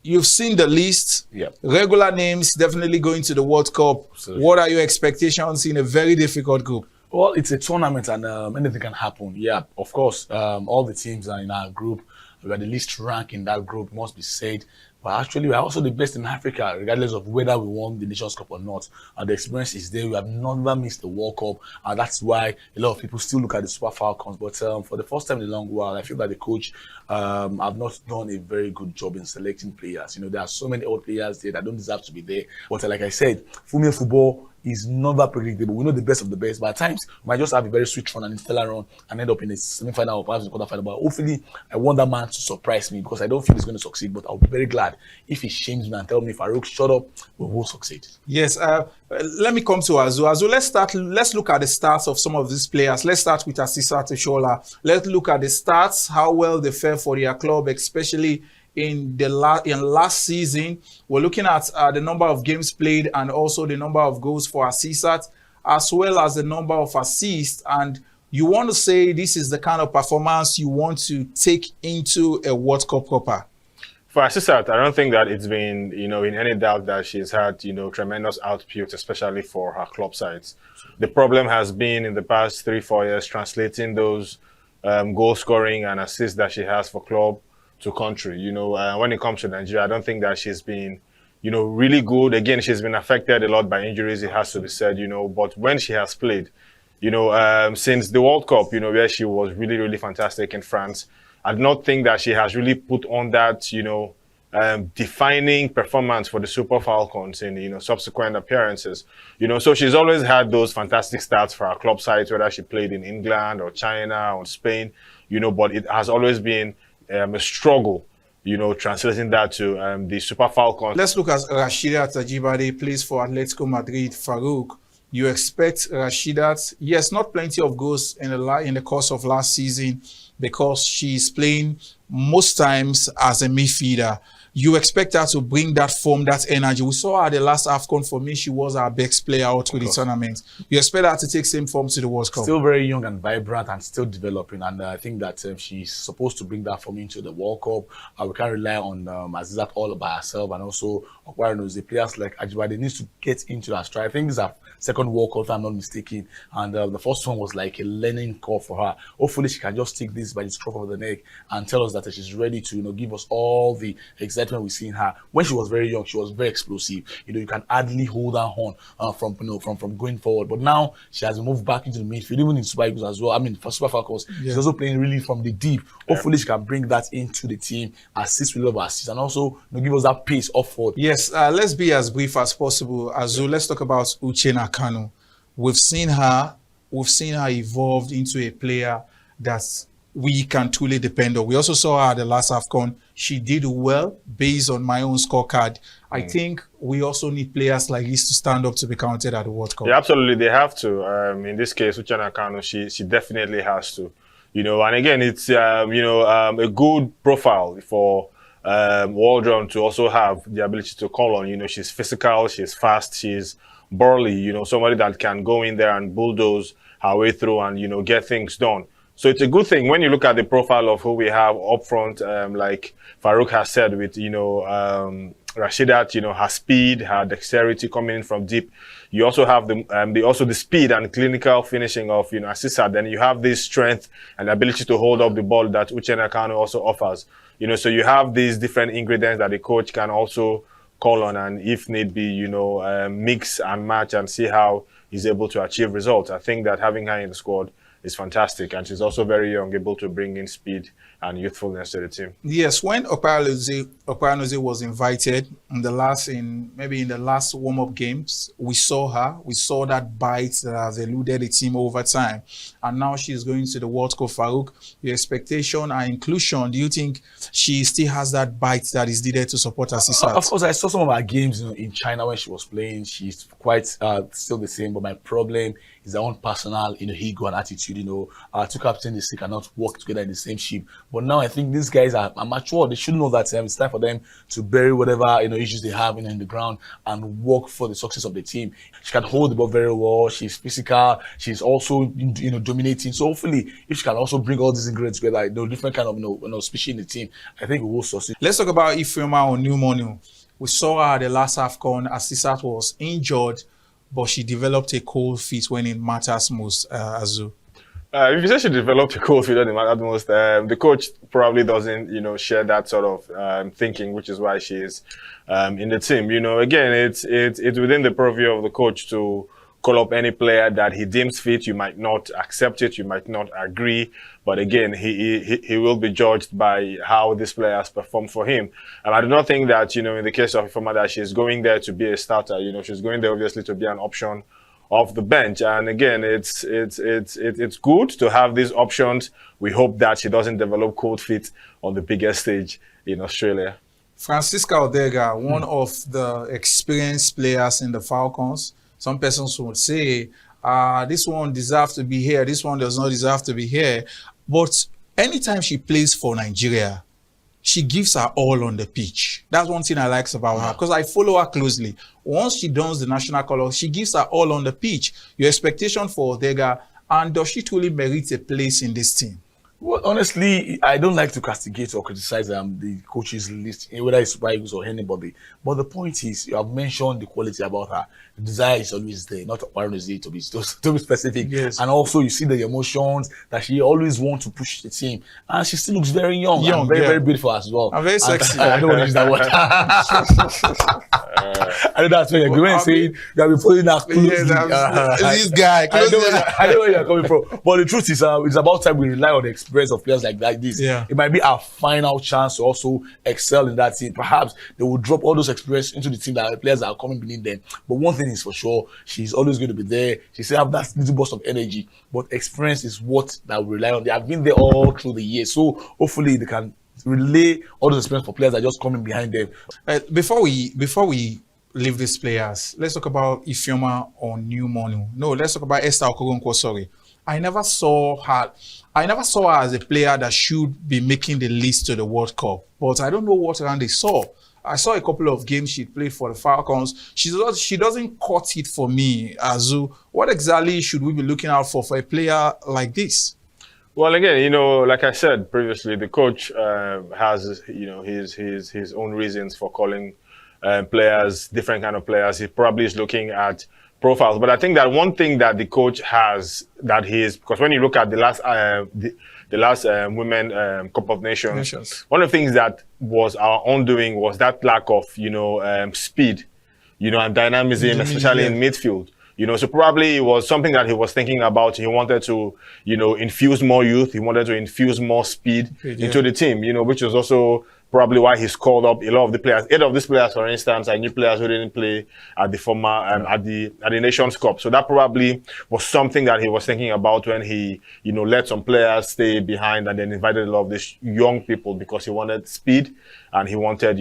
you've seen the list. Yeah. Regular names definitely going to the World Cup. Absolutely. What are your expectations in a very difficult group? Well, it's a tournament and anything can happen. Yeah, of course, all the teams are in our group. We are the least ranked in that group, must be said. But actually, we are also the best in Africa, regardless of whether we won the Nations Cup or not. And the experience is there. We have never missed the World Cup. And that's why a lot of people still look at the Super Falcons. But for the first time in a long while, I feel that the coach have not done a very good job in selecting players. You know, there are so many old players there that don't deserve to be there. But like I said, female football is never predictable. We know the best of the best, but at times we might just have a very sweet run and a stellar run and end up in a semi-final or perhaps a quarter-final. But hopefully, I want that man to surprise me because I don't feel he's going to succeed. But I'll be very glad if he shames me and tell me, Farouk, shut up, we will succeed. Yes. Let me come to Azu. Azu, let's look at the stats of some of these players. Let's start with Asisa Teshola. Let's look at the stats, how well they fare for their club, especially in last season. We're looking at the number of games played and also the number of goals for Asisat, as well as the number of assists. And you want to say this is the kind of performance you want to take into a World Cup cupper? For Asisat, I don't think that it's been, in any doubt that she's had, tremendous output, especially for her club sides. The problem has been in the past 3-4 years translating those goal scoring and assists that she has for club to country. When it comes to Nigeria, I don't think that she's been, really good. Again, she's been affected a lot by injuries, it has to be said, but when she has played, since the World Cup, where she was really, really fantastic in France, I do not think that she has really put on that, defining performance for the Super Falcons in, subsequent appearances. So she's always had those fantastic stats for her club sides, whether she played in England or China or Spain, but it has always been a struggle, translating that to the Super Falcons. Let's look at Rashidat Ajibade, plays for Atletico Madrid. Farouk, you expect Rashidat, yes, not plenty of goals in the course of last season because she's playing most times as a midfielder. You expect her to bring that form, that energy. We saw her at the last AFCON. For me, she was our best player out through the tournament. You expect her to take same form to the World Cup? Still very young and vibrant and still developing. And I think that she's supposed to bring that form into the World Cup. We can't rely on Azizat all by herself. And also, the players like Ajibade needs to get into that stride. I think this is her second World Cup, if I'm not mistaken. And the first one was like a learning curve for her. Hopefully, she can just take this by the scruff of the neck and tell us that she's ready to, give us all the excitement we see in her. When she was very young, she was very explosive. You can hardly hold her on from going forward. But now she has moved back into the midfield, even in Super Eagles as well. I mean, for Super Falcons, she's also playing really from the deep. Hopefully, she can bring that into the team, assist with love assist, and also give us that pace off forward. Yes, let's be as brief as possible. Azu, let's talk about Uchenna Kanu. We've seen her evolved into a player that we can truly depend on. We also saw her at the last AFCON. She did well based on my own scorecard. I think we also need players like this to stand up to be counted at the World Cup. Yeah, absolutely. They have to. In this case, Uchenna Kanu, she definitely has to. And again, it's, a good profile for Waldron to also have the ability to call on. She's physical, she's fast, she's burly, somebody that can go in there and bulldoze her way through and, get things done. So it's a good thing when you look at the profile of who we have up front, like Farouk has said with, Rashidat, her speed, her dexterity coming in from deep. You also have the speed and clinical finishing of, Asisat. Then you have this strength and ability to hold up the ball that Uchenna Kanu also offers. So you have these different ingredients that the coach can also call on and if need be, mix and match and see how he's able to achieve results. I think that having her in the squad is fantastic, and she's also very young, able to bring in speed and youthfulness to the team. Yes, when Oparanozie was invited in the last warm-up games, we saw that bite that has eluded the team over time, and now she's going to the World Cup. Farouk, your expectation and inclusion, do you think she still has that bite that is needed to support Asisat? Of course, I saw some of her games in China when she was playing. She's quite still the same, but my problem is her own personal ego and attitude. Two captains cannot work together in the same ship. But now I think these guys are mature. They should know that it's time for them to bury whatever issues they have in the ground and work for the success of the team. She can hold the ball very well. She's physical. She's also dominating. So hopefully, if she can also bring all these ingredients together, different kind of species in the team, I think we will succeed. Let's talk about Ifeoma Onumonu. We saw her at the last AFCON. Asisat was injured, but she developed a cold feet when it matters most, Azu. If you say she developed a cold feet when it matters most, the coach probably doesn't, share that sort of thinking, which is why she's in the team. Again, it's within the purview of the coach to call up any player that he deems fit. You might not accept it, you might not agree, but again, he will be judged by how this player has performed for him. And I do not think that, in the case of Ifeoma, that she's going there to be a starter. She's going there obviously to be an option off the bench. And again, it's good to have these options. We hope that she doesn't develop cold feet on the biggest stage in Australia. Francisca Odega, one of the experienced players in the Falcons. Some persons would say, this one deserves to be here, this one does not deserve to be here. But anytime she plays for Nigeria, she gives her all on the pitch. That's one thing I like about her, because I follow her closely. Once she dons the national color, she gives her all on the pitch. Your expectation for Odega, and does she truly merit a place in this team? Well, honestly, I don't like to castigate or criticize the coach's list, whether it's Super Eagles or anybody. But the point is, you have mentioned the quality about her. The desire is always there, not apparently to be specific. Yes. And also, you see the emotions that she always wants to push the team. And she still looks very young and very, very beautiful as well. And very sexy. I don't want to use that word. I know that's what you're going to say. You have been putting that closely. This guy. I know where you're coming from. But the truth is, it's about time we rely on the experience of players like this. Yeah. It might be our final chance to also excel in that team. Perhaps they will drop all those experience into the team that the players that are coming beneath them. But one thing is for sure, she's always going to be there. She still have that little burst of energy. But experience is what that we rely on. They have been there all through the years. So hopefully they can relay all those experience for players that are just coming behind them. Before we leave these players, let's talk about Ifeoma Onumonu. No, let's talk about Esther Okoronkwo. Sorry, I never saw her as a player that should be making the list to the World Cup. But I don't know what round they saw. I saw a couple of games she played for the Falcons. She doesn't cut it for me, Azu. What exactly should we be looking out for a player like this? Well, again, like I said previously, the coach has, his own reasons for calling players, different kind of players. He probably is looking at profiles. But I think that one thing that the coach has, because when you look at the last Women Cup of Nations, one of the things that was our undoing was that lack of, speed, and dynamism, especially in midfield. So probably it was something that he was thinking about. He wanted to, infuse more youth. He wanted to infuse more speed into the team, which was also probably why he's called up a lot of the players. 8 of these players, for instance, are new players who didn't play at the former, at the Nations Cup. So that probably was something that he was thinking about when he, let some players stay behind and then invited a lot of these young people, because he wanted speed and he wanted,